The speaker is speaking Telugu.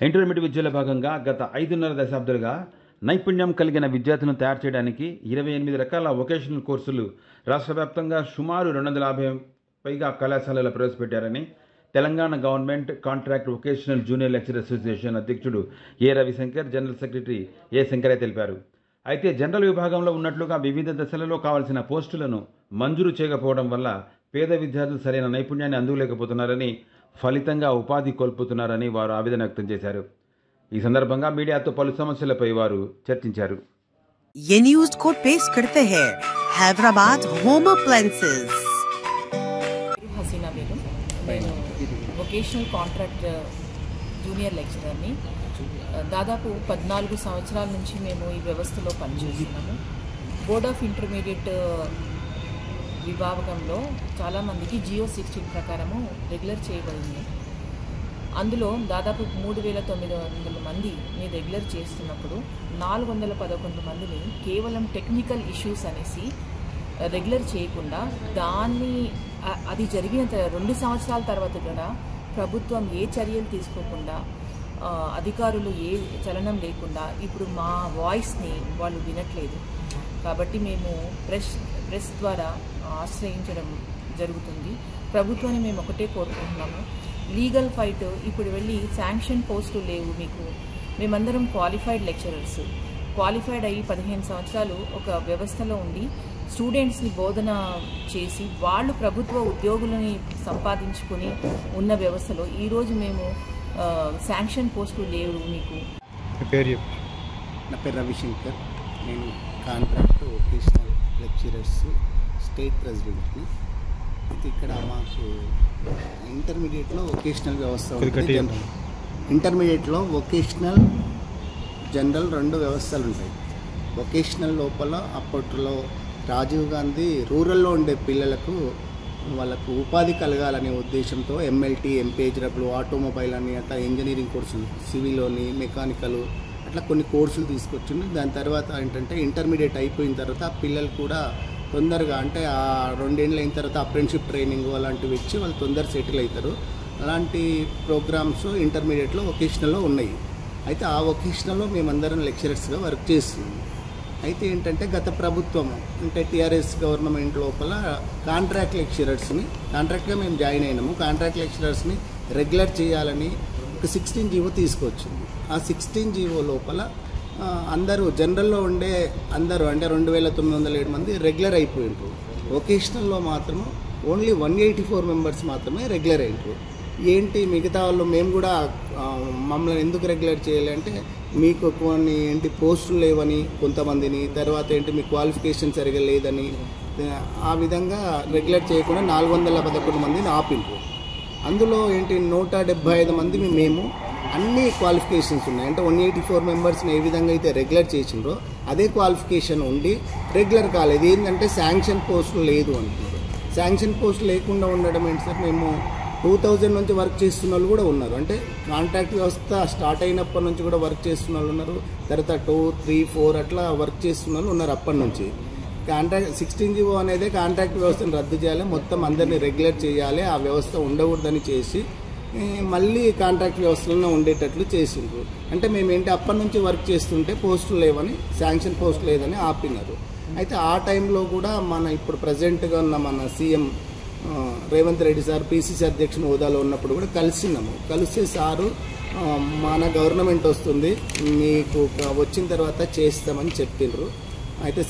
ఇంటర్మీడియట్ విద్యలో భాగంగా గత 5.5 దశాబ్దాలుగా నైపుణ్యం కలిగిన విద్యార్థులను తయారు చేయడానికి 28 రకాల వొకేషనల్ కోర్సులు రాష్ట్ర వ్యాప్తంగా సుమారు 250 పైగా కళాశాలలు ప్రవేశపెట్టారని Telangana government contract vocational junior lecturer association అధ్యక్షుడు A Ravishankar, general secretary A Shankaraiah తెలిపారు. అయితే జనరల్ విభాగంలో ఉన్నట్లుగా వివిధ దశలలో కావాల్సిన పోస్టులను మంజూరు చేయకపోవడం వల్ల పేద విద్యార్థులు సరైన నైపుణ్యాన్ని అందుకోలేకపోతున్నారని, ఫలితంగా ఉపాధి కోల్పోతున్నారని వారు ఆవేదన వ్యక్తం చేశారు. ఈ సందర్భంగా మీడియాతో పలు సమస్యలపై వారు చర్చించారు. ये न्यूज़ को पेश करते हैं हैदराबाद होम अप्लायंसेस. हसीना बेगम, నేను వొకేషనల్ కాంట్రాక్ట్ జూనియర్ లెక్చరర్ని. దాదాపు 14 సంవత్సరాల నుంచి మేము ఈ వ్యవస్థలో పనిచేస్తున్నాము. బోర్డ్ ఆఫ్ ఇంటర్మీడియట్ విభాగంలో చాలామందికి జియో 16 ప్రకారము రెగ్యులర్ చేయబడింది. అందులో దాదాపు 3,900 మంది మీరు రెగ్యులర్ చేస్తున్నప్పుడు 411 మందిని కేవలం టెక్నికల్ ఇష్యూస్ అనేసి రెగ్యులర్ చేయకుండా అది జరిగిన 2 సంవత్సరాల తర్వాత కూడా ప్రభుత్వం ఏ చర్యలు తీసుకోకుండా, అధికారులు ఏ చలనం లేకుండా ఇప్పుడు మా వాయిస్ని వాళ్ళు వినట్లేదు. కాబట్టి మేము ప్రెస్ ద్వారా ఆశ్రయించడం జరుగుతుంది. ప్రభుత్వాన్ని మేము ఒకటే కోరుకుంటున్నాము, లీగల్ ఫైట్. ఇప్పుడు వెళ్ళి శాంక్షన్ పోస్టులు లేవు మీకు, మేమందరం క్వాలిఫైడ్ లెక్చరర్స్, క్వాలిఫైడ్ అయ్యి 15 సంవత్సరాలు ఒక వ్యవస్థలో ఉండి స్టూడెంట్స్ని బోధన చేసి వాళ్ళు ప్రభుత్వ ఉద్యోగులని సంపాదించుకొని ఉన్న వ్యవస్థలో ఈరోజు మేము శాంక్షన్ పోస్టులు లేవు మీకు. నా పేరు రవిశంకర్, నేను కాంట్రాక్ట్ వొకేషనల్ లెక్చరర్స్ స్టేట్ ప్రెసిడెంట్ని. అయితే ఇక్కడ మాకు ఇంటర్మీడియట్లో వొకేషనల్ వ్యవస్థ ఉంటుంది. ఇంటర్మీడియట్లో వొకేషనల్, జనరల్ 2 వ్యవస్థలు ఉంటాయి. వొకేషనల్ లోపల అప్పట్లో రాజీవ్ గాంధీ రూరల్లో ఉండే పిల్లలకు వాళ్ళకు ఉపాధి కలగాలనే ఉద్దేశంతో ఎంఎల్టీ, ఎంపీహెచ్డబ్ల్యూ, ఆటోమొబైల్ అని అట్లా ఇంజనీరింగ్ కోర్సులు, సివిల్ అని, మెకానికల్ అట్లా కొన్ని కోర్సులు తీసుకొచ్చింది. దాని తర్వాత ఏంటంటే ఇంటర్మీడియట్ అయిపోయిన తర్వాత ఆ పిల్లలు కూడా తొందరగా, అంటే ఆ 2 ఏళ్ళు అయిన తర్వాత అప్రెంటిస్షిప్ ట్రైనింగ్ అలాంటివి ఇచ్చి వాళ్ళు తొందర సెటిల్ అవుతారు. అలాంటి ప్రోగ్రామ్స్ ఇంటర్మీడియట్లో వొకేషనల్లో ఉన్నాయి. అయితే ఆ వొకేషనల్లో మేమందరం లెక్చరర్స్గా వర్క్ చేస్తున్నాం. అయితే ఏంటంటే గత ప్రభుత్వం అంటే టీఆర్ఎస్ గవర్నమెంట్ లోపల కాంట్రాక్ట్ లెక్చరర్స్ని, కాంట్రాక్ట్గా మేము జాయిన్ అయినాము, కాంట్రాక్ట్ లెక్చరర్స్ని రెగ్యులర్ చేయాలని ఒక 16 జీవో తీసుకొచ్చింది. ఆ 16 జీవో లోపల అందరూ జనరల్లో ఉండే అందరూ అంటే 2,907 మంది రెగ్యులర్ అయిపోయినారు. వొకేషనల్లో మాత్రం ఓన్లీ 184 మెంబర్స్ మాత్రమే రెగ్యులర్ అయినారు. ఏంటి మిగతా వాళ్ళు మేము కూడా మమ్మల్ని ఎందుకు రెగ్యులర్ చేయాలి అంటే మీకు కొన్ని పోస్టులు లేవని కొంతమందిని, తర్వాత మీ క్వాలిఫికేషన్ సరిగా లేదని, ఆ విధంగా రెగ్యులర్ చేయకుండా 411 మందిని ఆపిండ్రు. అందులో 175 మంది మేము అన్ని క్వాలిఫికేషన్స్ ఉన్నాయి. అంటే 184 మెంబర్స్ని ఏ విధంగా అయితే రెగ్యులర్ చేసిండ్రో అదే క్వాలిఫికేషన్ ఉండి రెగ్యులర్ కాలేదు. ఏంటంటే శాంక్షన్ పోస్టులు లేదు అంటున్నారు. శాంక్షన్ పోస్టులు లేకుండా ఉండడం ఏంటి సార్, మేము 2000 నుంచి వర్క్ చేస్తున్న వాళ్ళు కూడా ఉన్నారు. అంటే కాంట్రాక్ట్ వ్యవస్థ స్టార్ట్ అయినప్పటి నుంచి కూడా వర్క్ చేస్తున్న వాళ్ళు ఉన్నారు. తర్వాత 2, 3, 4 అట్లా వర్క్ చేస్తున్న వాళ్ళు ఉన్నారు అప్పటి నుంచి. కాంట్రాక్ట్ 16 జీవో అనేది కాంట్రాక్ట్ వ్యవస్థను రద్దు చేయాలి, మొత్తం అందరినీ రెగ్యులర్ చేయాలి, ఆ వ్యవస్థ ఉండకూడదని చేసి మళ్ళీ కాంట్రాక్ట్ వ్యవస్థలో ఉండేటట్లు చేసిండ్రు. అంటే మేమేంటి అప్పటి నుంచి వర్క్ చేస్తుంటే పోస్టులు లేవని, శాంక్షన్ పోస్టులు లేదని ఆపినారు. అయితే ఆ టైంలో కూడా మన ఇప్పుడు ప్రజెంట్గా ఉన్న మన CM Revanth Reddy sir PCC అధ్యక్షుని హోదాలో ఉన్నప్పుడు కూడా కలిస్తే సారు మన గవర్నమెంట్ వస్తుంది, మీకు వచ్చిన తర్వాత చేస్తామని చెప్పిండ్రు. అయితే